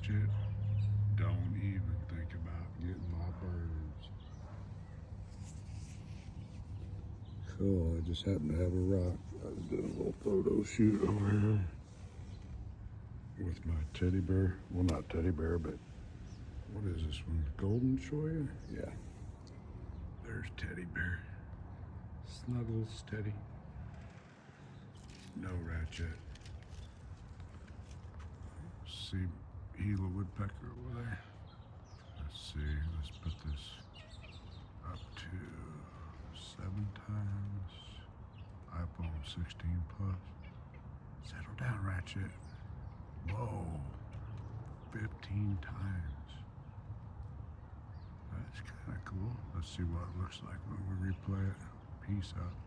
Ratchet, don't even think about getting my birds. Cool, I just happen to have a rock. I was doing a little photo shoot over here with my teddy bear. Well, not teddy bear, but what is this one? Golden Shoya? Yeah. There's teddy bear. Snuggles Teddy. No Ratchet. See Gila woodpecker over there. Let's see, let's put this up to 7 times. iPhone 16 Plus. Settle down, Ratchet. Whoa, 15 times. That's kind of cool. Let's see what it looks like when we replay it. Peace out.